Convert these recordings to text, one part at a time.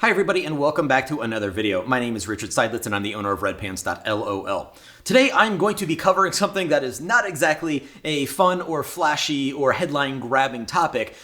Hi everybody and welcome back to another video. My name is Richard Seidlitz and I'm the owner of redpants.lol. Today I'm going to be covering something that is not exactly a fun or flashy or headline grabbing topic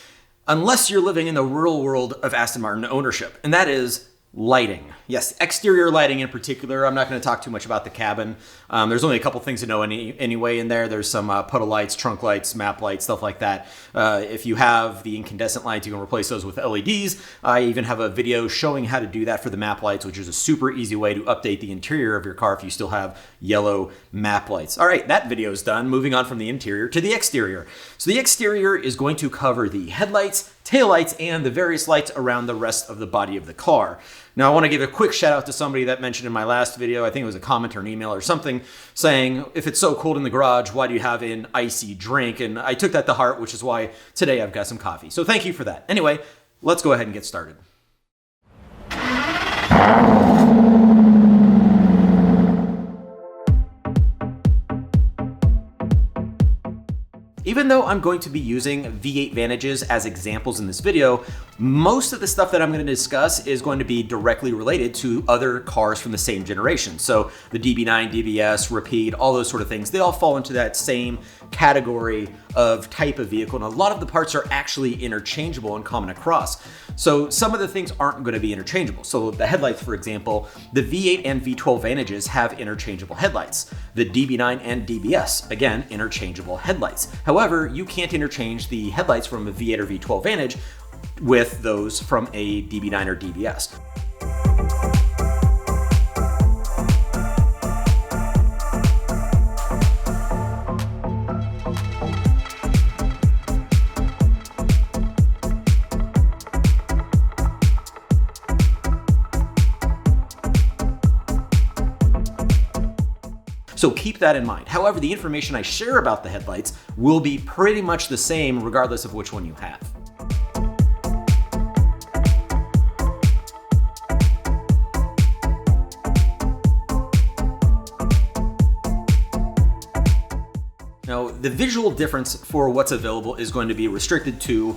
unless you're living in the real world of Aston Martin ownership, and that is lighting. Yes, exterior lighting in particular. I'm not going to talk too much about the cabin. There's only a couple things to know anyway in there. There's some puddle lights, trunk lights, map lights, stuff like that. If you have the incandescent lights, you can replace those with LEDs. I even have a video showing how to do that for the map lights, which is a super easy way to update the interior of your car if you still have yellow map lights. All right, that video is done. Moving on from the interior to the exterior. So the exterior is going to cover the headlights, taillights, and the various lights around the rest of the body of the car. Now, I want to give a quick shout out to somebody that mentioned in my last video, I think it was a comment or an email or something, saying, if it's so cold in the garage, why do you have an icy drink? And I took that to heart, which is why today I've got some coffee. So thank you for that. Anyway, let's go ahead and get started. Even though I'm going to be using V8 Vantages as examples in this video, most of the stuff that I'm going to discuss is going to be directly related to other cars from the same generation. So the DB9, DBS, Rapide, all those sort of things, they all fall into that same category of type of vehicle, and a lot of the parts are actually interchangeable and common across. So some of the things aren't going to be interchangeable. So the headlights, for example, the V8 and V12 Vantages have interchangeable headlights. The DB9 and DBS, again, interchangeable headlights. However, you can't interchange the headlights from a V8 or V12 Vantage with those from a DB9 or DBS. So keep that in mind. However, the information I share about the headlights will be pretty much the same regardless of which one you have. Now, the visual difference for what's available is going to be restricted to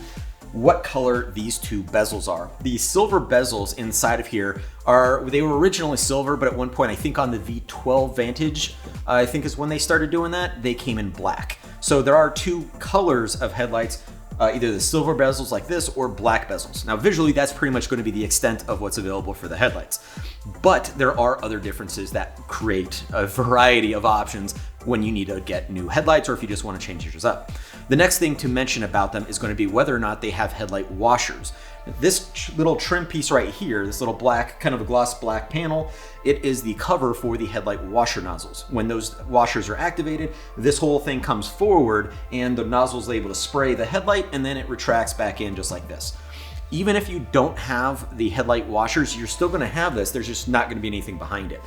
what color these two bezels are. The silver bezels inside of here they were originally silver, but at one point, I think on the V12 Vantage, I think is when they started doing that, they came in black. So there are two colors of headlights, either the silver bezels like this or black bezels. Now visually, that's pretty much going to be the extent of what's available for the headlights. But there are other differences that create a variety of options when you need to get new headlights or if you just want to change yours up. The next thing to mention about them is going to be whether or not they have headlight washers. This little trim piece right here, this little black, kind of a gloss black panel, it is the cover for the headlight washer nozzles. When those washers are activated, this whole thing comes forward and the nozzle is able to spray the headlight and then it retracts back in just like this. Even if you don't have the headlight washers, you're still going to have this. There's just not going to be anything behind it.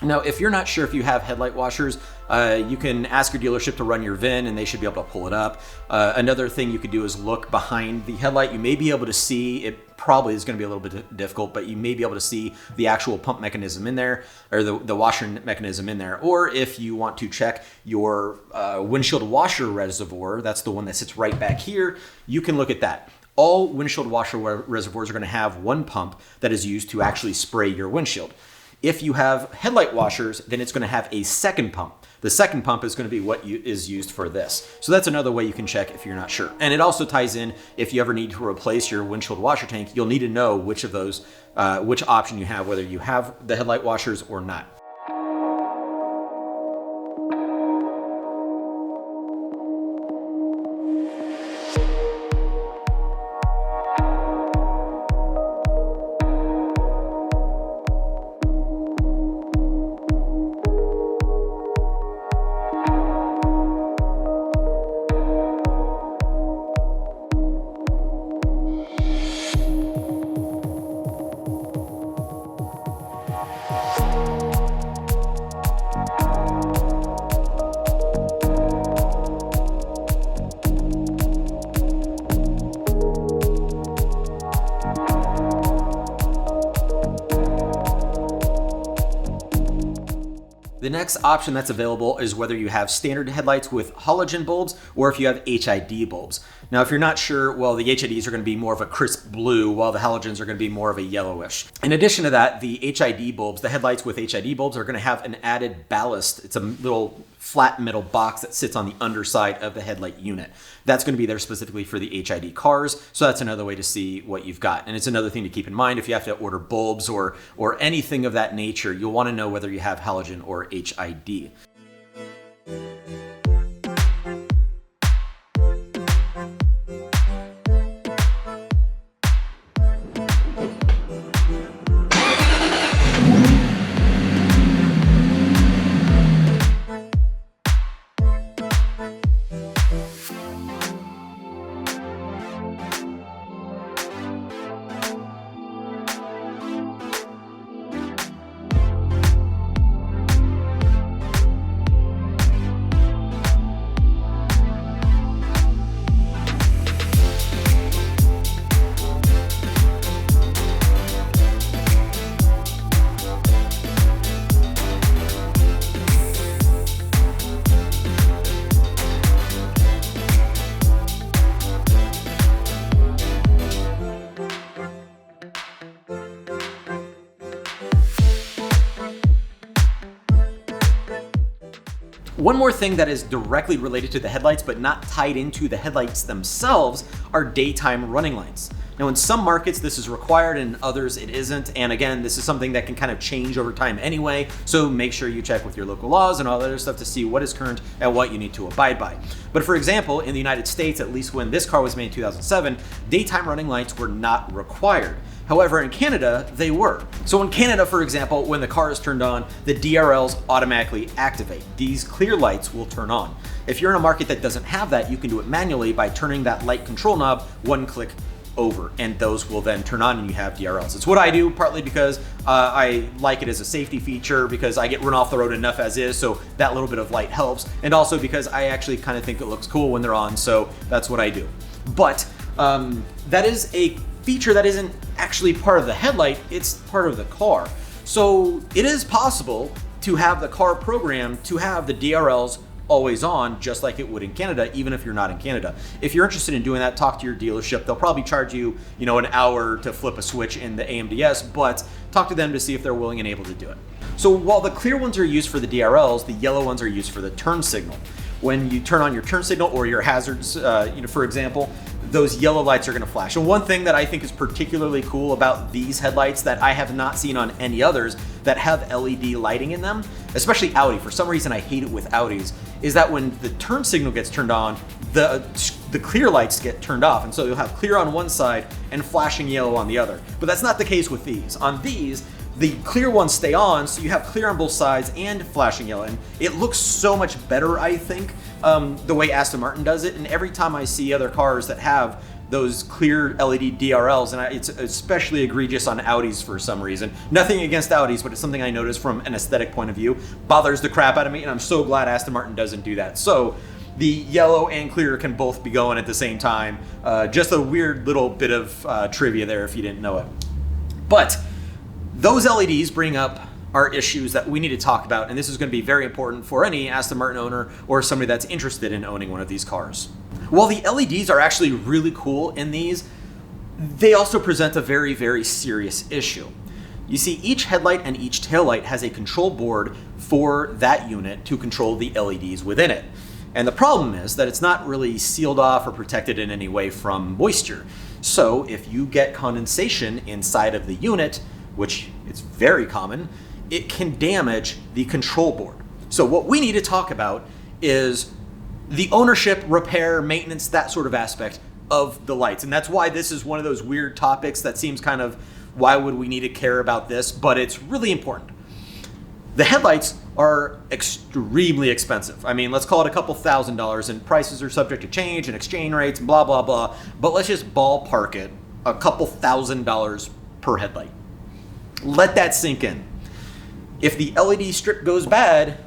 Now, if you're not sure if you have headlight washers, you can ask your dealership to run your VIN and they should be able to pull it up. Another thing you could do is look behind the headlight. You may be able to see, it probably is going to be a little bit difficult, but you may be able to see the actual pump mechanism in there, or the washer mechanism in there. Or if you want to check your windshield washer reservoir, that's the one that sits right back here, you can look at that. All windshield washer reservoirs are going to have one pump that is used to actually spray your windshield. If you have headlight washers, then it's going to have a second pump. The second pump is going to be what is used for this. So that's another way you can check if you're not sure. And it also ties in, if you ever need to replace your windshield washer tank, you'll need to know which of those, which option you have, whether you have the headlight washers or not. The next option that's available is whether you have standard headlights with halogen bulbs or if you have HID bulbs. Now, if you're not sure, well, the HIDs are going to be more of a crisp blue, while the halogens are going to be more of a yellowish. In addition to that, the HID bulbs, the headlights with HID bulbs, are going to have an added ballast. It's a little flat metal box that sits on the underside of the headlight unit. That's going to be there specifically for the HID cars, so that's another way to see what you've got. And it's another thing to keep in mind if you have to order bulbs or anything of that nature, you'll want to know whether you have halogen or HID. One more thing that is directly related to the headlights but not tied into the headlights themselves are daytime running lights. Now, in some markets this is required, in others it isn't, and again, this is something that can kind of change over time anyway, so make sure you check with your local laws and all that other stuff to see what is current and what you need to abide by. But for example, in the United States, at least when this car was made in 2007, daytime running lights were not required. However, in Canada, they were. So in Canada, for example, when the car is turned on, the DRLs automatically activate. These clear lights will turn on. If you're in a market that doesn't have that, you can do it manually by turning that light control knob one click over, and those will then turn on and you have DRLs. It's what I do, partly because I like it as a safety feature because I get run off the road enough as is, so that little bit of light helps, and also because I actually kind of think it looks cool when they're on, so that's what I do. But that is a feature that isn't actually part of the headlight, it's part of the car. So it is possible to have the car programmed to have the DRLs always on, just like it would in Canada, even if you're not in Canada. If you're interested in doing that, talk to your dealership. They'll probably charge you, an hour to flip a switch in the AMDS, but talk to them to see if they're willing and able to do it. So while the clear ones are used for the DRLs, the yellow ones are used for the turn signal. When you turn on your turn signal or your hazards, for example, those yellow lights are going to flash. And one thing that I think is particularly cool about these headlights that I have not seen on any others that have LED lighting in them, especially Audi, for some reason I hate it with Audis, is that when the turn signal gets turned on, the clear lights get turned off. And so you'll have clear on one side and flashing yellow on the other. But that's not the case with these. On these, the clear ones stay on, so you have clear on both sides and flashing yellow. And it looks so much better, I think, the way Aston Martin does it. And every time I see other cars that have those clear LED DRLs, and it's especially egregious on Audis for some reason. Nothing against Audis, but it's something I notice from an aesthetic point of view. Bothers the crap out of me, and I'm so glad Aston Martin doesn't do that. So the yellow and clear can both be going at the same time. Just a weird little bit of trivia there if you didn't know it. But those LEDs bring up our issues that we need to talk about, and this is going to be very important for any Aston Martin owner or somebody that's interested in owning one of these cars. While the LEDs are actually really cool in these, they also present a very, very serious issue. You see, each headlight and each taillight has a control board for that unit to control the LEDs within it. And the problem is that it's not really sealed off or protected in any way from moisture. So if you get condensation inside of the unit, which is very common, it can damage the control board. So what we need to talk about is the ownership, repair, maintenance, that sort of aspect of the lights. And that's why this is one of those weird topics that seems kind of, why would we need to care about this? But it's really important. The headlights are extremely expensive. I mean, let's call it a couple $1,000s, and prices are subject to change and exchange rates and blah, blah, blah. But let's just ballpark it, a couple $1,000s per headlight. Let that sink in. If the LED strip goes bad,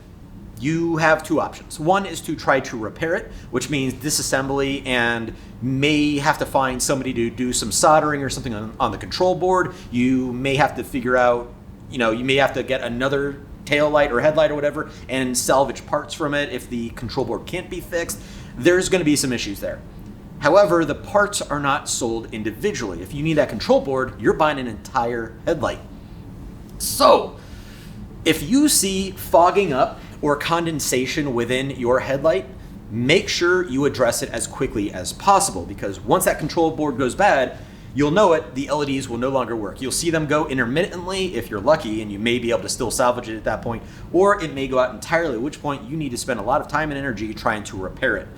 you have two options. One is to try to repair it, which means disassembly and may have to find somebody to do some soldering or something on the control board. You may have to figure out, you may have to get another tail light or headlight or whatever and salvage parts from it if the control board can't be fixed. There's going to be some issues there. However, the parts are not sold individually. If you need that control board, you're buying an entire headlight. So, if you see fogging up or condensation within your headlight, make sure you address it as quickly as possible, because once that control board goes bad, you'll know it, the LEDs will no longer work. You'll see them go intermittently if you're lucky, and you may be able to still salvage it at that point, or it may go out entirely, at which point you need to spend a lot of time and energy trying to repair it.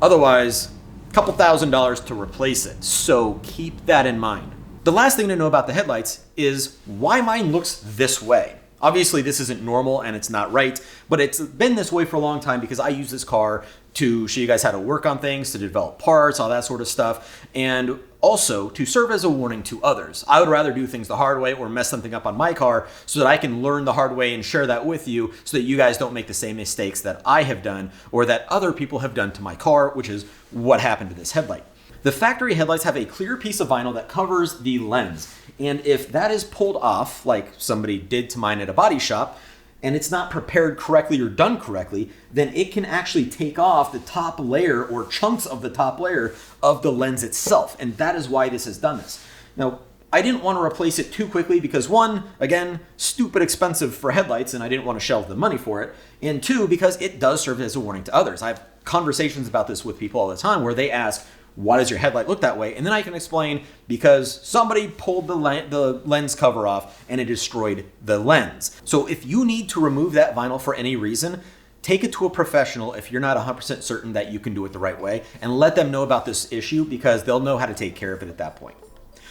Otherwise, a couple $1,000s to replace it, so keep that in mind. The last thing to know about the headlights is why mine looks this way. Obviously, this isn't normal and it's not right, but it's been this way for a long time because I use this car to show you guys how to work on things, to develop parts, all that sort of stuff, and also to serve as a warning to others. I would rather do things the hard way or mess something up on my car so that I can learn the hard way and share that with you so that you guys don't make the same mistakes that I have done or that other people have done to my car, which is what happened to this headlight. The factory headlights have a clear piece of vinyl that covers the lens. And if that is pulled off, like somebody did to mine at a body shop, and it's not prepared correctly or done correctly, then it can actually take off the top layer or chunks of the top layer of the lens itself. And that is why this has done this. Now, I didn't want to replace it too quickly because one, again, stupid expensive for headlights and I didn't want to shelve the money for it. And two, because it does serve as a warning to others. I have conversations about this with people all the time where they ask, why does your headlight look that way? And then I can explain because somebody pulled the lens cover off and it destroyed the lens. So if you need to remove that vinyl for any reason, take it to a professional if you're not 100% certain that you can do it the right way, and let them know about this issue because they'll know how to take care of it at that point.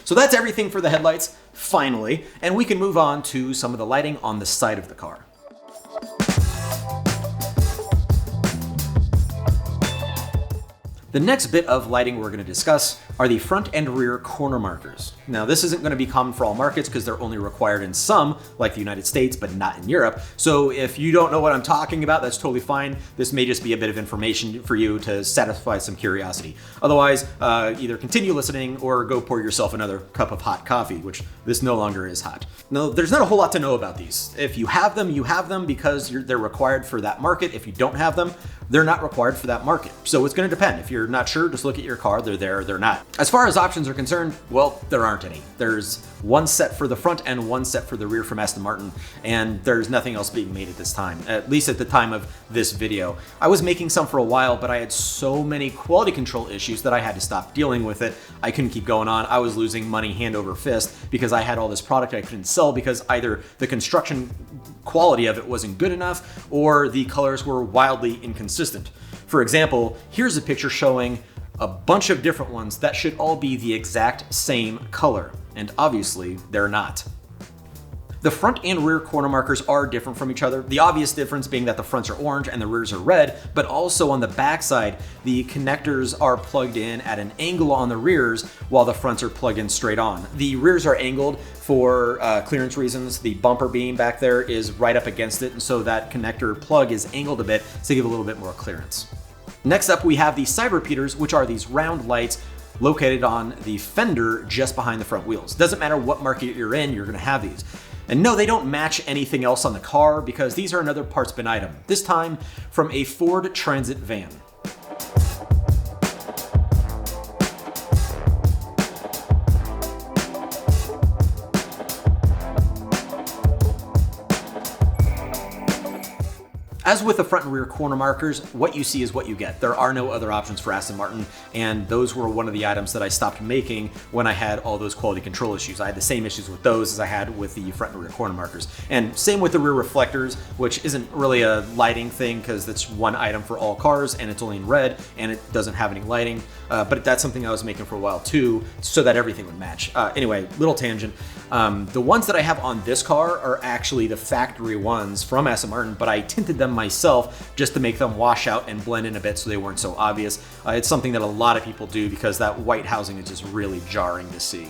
So that's everything for the headlights, finally, and we can move on to some of the lighting on the side of the car. The next bit of lighting we're going to discuss are the front and rear corner markers. Now, this isn't going to be common for all markets because they're only required in some, like the United States, but not in Europe. So if you don't know what I'm talking about, that's totally fine. This may just be a bit of information for you to satisfy some curiosity. Otherwise, either continue listening or go pour yourself another cup of hot coffee, which this no longer is hot. No, there's not a whole lot to know about these. If you have them because they're required for that market. If you don't have them, they're not required for that market. So it's going to depend. If you're not sure, just look at your car. They're there or they're not. As far as options are concerned, well, there aren't any. There's one set for the front and one set for the rear from Aston Martin, and there's nothing else being made at this time, at least at the time of this video. I was making some for a while, but I had so many quality control issues that I had to stop dealing with it. I couldn't keep going on. I was losing money hand over fist because I had all this product I couldn't sell because either the construction quality of it wasn't good enough or the colors were wildly inconsistent. For example, here's a picture showing a bunch of different ones that should all be the exact same color, and obviously they're not. The front and rear corner markers are different from each other. The obvious difference being that the fronts are orange and the rears are red, but also on the back side, the connectors are plugged in at an angle on the rears while the fronts are plugged in straight on. The rears are angled for clearance reasons. The bumper beam back there is right up against it, and so that connector plug is angled a bit to give a little bit more clearance. Next up, we have the side repeaters, which are these round lights located on the fender just behind the front wheels. Doesn't matter what market you're in, you're gonna have these. And no, they don't match anything else on the car because these are another parts bin item, this time from a Ford Transit van. As with the front and rear corner markers, what you see is what you get. There are no other options for Aston Martin, and those were one of the items that I stopped making when I had all those quality control issues. I had the same issues with those as I had with the front and rear corner markers. And same with the rear reflectors, which isn't really a lighting thing because that's one item for all cars and it's only in red and it doesn't have any lighting. But that's something I was making for a while too, so that everything would match. Anyway, little tangent. The ones that I have on this car are actually the factory ones from Aston Martin, but I tinted them myself just to make them wash out and blend in a bit so they weren't so obvious. It's something that a lot of people do because that white housing is just really jarring to see.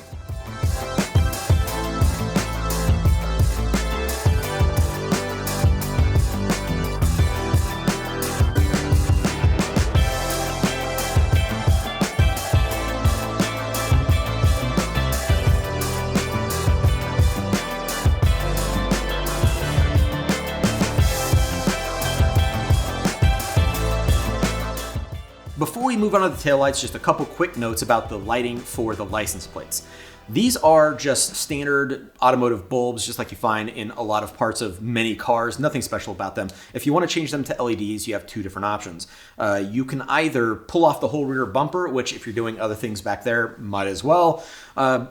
we move on to the taillights, just a couple quick notes about the lighting for the license plates. These are just standard automotive bulbs, just like you find in a lot of parts of many cars. Nothing special about them. If you want to change them to LEDs, you have two different options. You can either pull off the whole rear bumper, which if you're doing other things back there, might as well,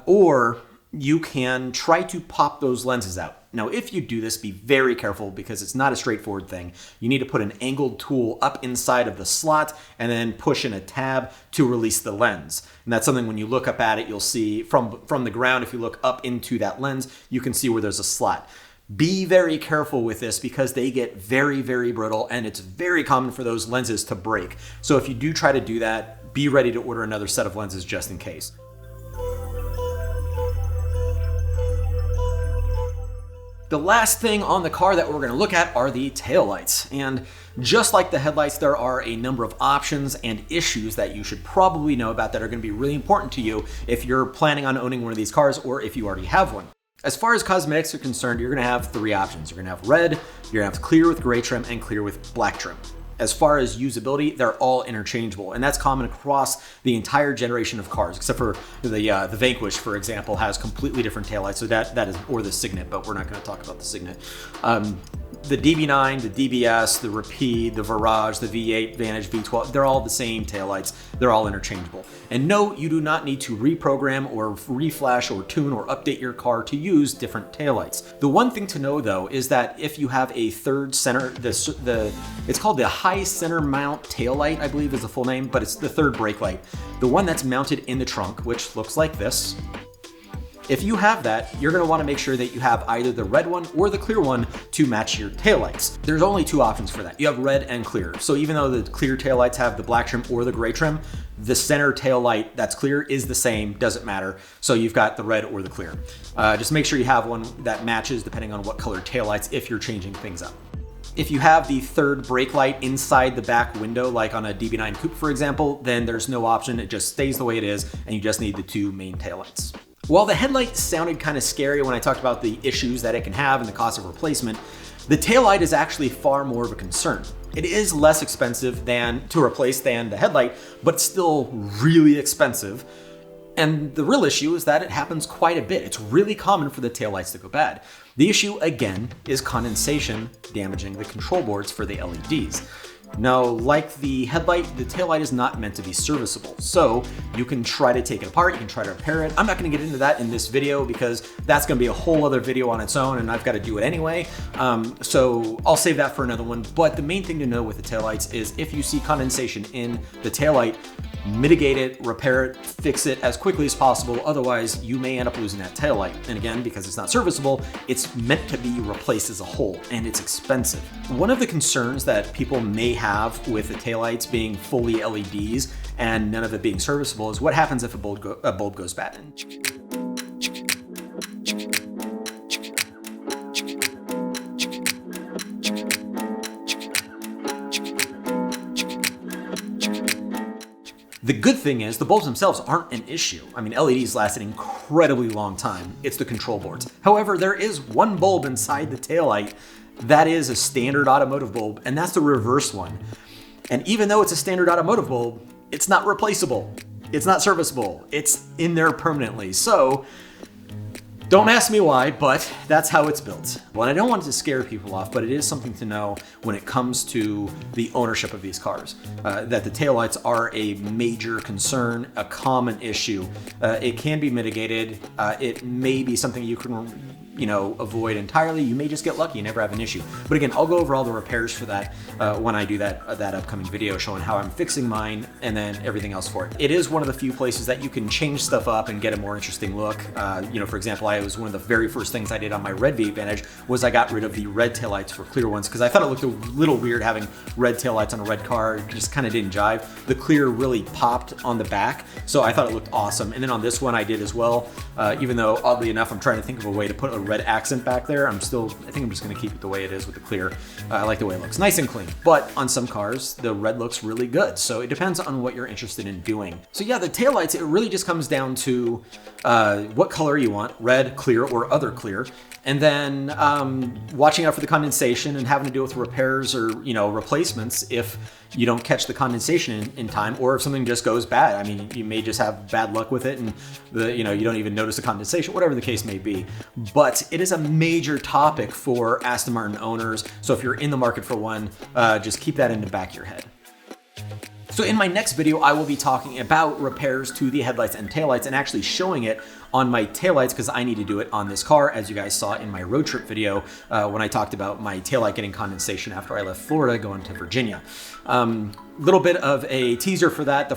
or you can try to pop those lenses out. Now, if you do this, be very careful because it's not a straightforward thing. You need to put an angled tool up inside of the slot and then push in a tab to release the lens. And that's something when you look up at it, you'll see from the ground, if you look up into that lens, you can see where there's a slot. Be very careful with this because they get very, very brittle and it's very common for those lenses to break. So if you do try to do that, be ready to order another set of lenses just in case. The last thing on the car that we're going to look at are the taillights. And just like the headlights, there are a number of options and issues that you should probably know about that are going to be really important to you if you're planning on owning one of these cars or if you already have one. As far as cosmetics are concerned, you're going to have three options. You're going to have red, you're going to have clear with gray trim, and clear with black trim. As far as usability, they're all interchangeable, and that's common across the entire generation of cars, except for the Vanquish, for example, has completely different taillights. So that is, or the Signet, but we're not going to talk about the Signet. The DB9, the DBS, the Rapide, the Virage, the V8 Vantage, V12, they're all the same taillights. They're all interchangeable. And no, you do not need to reprogram or reflash or tune or update your car to use different taillights. The one thing to know though is that if you have a third center, it's called the high center mount taillight, I believe is the full name, but it's the third brake light. The one that's mounted in the trunk, which looks like this. If you have that, you're going to want to make sure that you have either the red one or the clear one to match your taillights. There's only two options for that. You have red and clear. So even though the clear taillights have the black trim or the gray trim, the center taillight that's clear is the same, doesn't matter. So you've got the red or the clear. Just make sure you have one that matches depending on what color taillights if you're changing things up. If you have the third brake light inside the back window, like on a DB9 Coupe, for example, then there's no option. It just stays the way it is, and you just need the two main taillights. While the headlight sounded kind of scary when I talked about the issues that it can have and the cost of replacement, the taillight is actually far more of a concern. It is less expensive to replace than the headlight, but it's still really expensive. And the real issue is that it happens quite a bit. It's really common for the taillights to go bad. The issue, again, is condensation damaging the control boards for the LEDs. Now, like the headlight, the taillight is not meant to be serviceable. So you can try to take it apart, you can try to repair it. I'm not gonna get into that in this video because that's gonna be a whole other video on its own and I've gotta do it anyway. So I'll save that for another one. But the main thing to know with the taillights is if you see condensation in the taillight, mitigate it, repair it, fix it as quickly as possible. Otherwise, you may end up losing that taillight. And again, because it's not serviceable, it's meant to be replaced as a whole, and it's expensive. One of the concerns that people may have with the taillights being fully LEDs and none of it being serviceable is what happens if a bulb goes bad. The good thing is the bulbs themselves aren't an issue. I mean, LEDs last an incredibly long time. It's the control boards. However, there is one bulb inside the taillight that is a standard automotive bulb, and that's the reverse one. And even though it's a standard automotive bulb, it's not replaceable. It's not serviceable. It's in there permanently. So don't ask me why, but that's how it's built. Well, and I don't want to scare people off, but it is something to know when it comes to the ownership of these cars, that the taillights are a major concern, a common issue. It can be mitigated. It may be something you can avoid entirely. You may just get lucky and never have an issue. But again, I'll go over all the repairs for that when I do that upcoming video showing how I'm fixing mine and then everything else for it. It is one of the few places that you can change stuff up and get a more interesting look. For example, it was one of the very first things I did on my red V8 Vantage was I got rid of the red taillights for clear ones because I thought it looked a little weird having red taillights on a red car. It just kind of didn't jive. The clear really popped on the back, so I thought it looked awesome. And then on this one I did as well, even though oddly enough I'm trying to think of a way to put a red accent back there. I think I'm just gonna keep it the way it is with the clear. I like the way it looks, nice and clean. But on some cars, the red looks really good. So it depends on what you're interested in doing. So yeah, the taillights, it really just comes down to what color you want, red, clear, or other clear. And then watching out for the condensation and having to deal with repairs or, replacements if you don't catch the condensation in time, or if something just goes bad. I mean, you may just have bad luck with it and you don't even notice the condensation, whatever the case may be. But it is a major topic for Aston Martin owners. So if you're in the market for one, just keep that in the back of your head. So in my next video, I will be talking about repairs to the headlights and taillights and actually showing it on my taillights because I need to do it on this car, as you guys saw in my road trip video when I talked about my taillight getting condensation after I left Florida going to Virginia. Little bit of a teaser for that.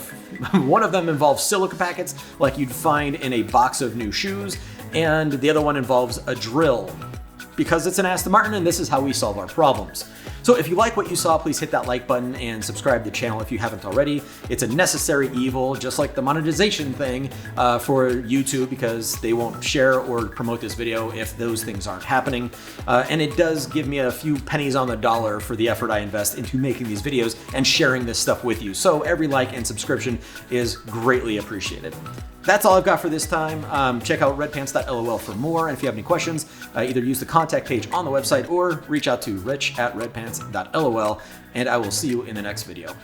One of them involves silica packets like you'd find in a box of new shoes, and the other one involves a drill, because it's an Aston Martin and this is how we solve our problems. So if you like what you saw, please hit that like button and subscribe to the channel if you haven't already. It's a necessary evil, just like the monetization thing for YouTube, because they won't share or promote this video if those things aren't happening. And it does give me a few pennies on the dollar for the effort I invest into making these videos and sharing this stuff with you. So every like and subscription is greatly appreciated. That's all I've got for this time. Check out redpants.lol for more. And if you have any questions, either use the contact page on the website or reach out to rich@redpants.lol. And I will see you in the next video.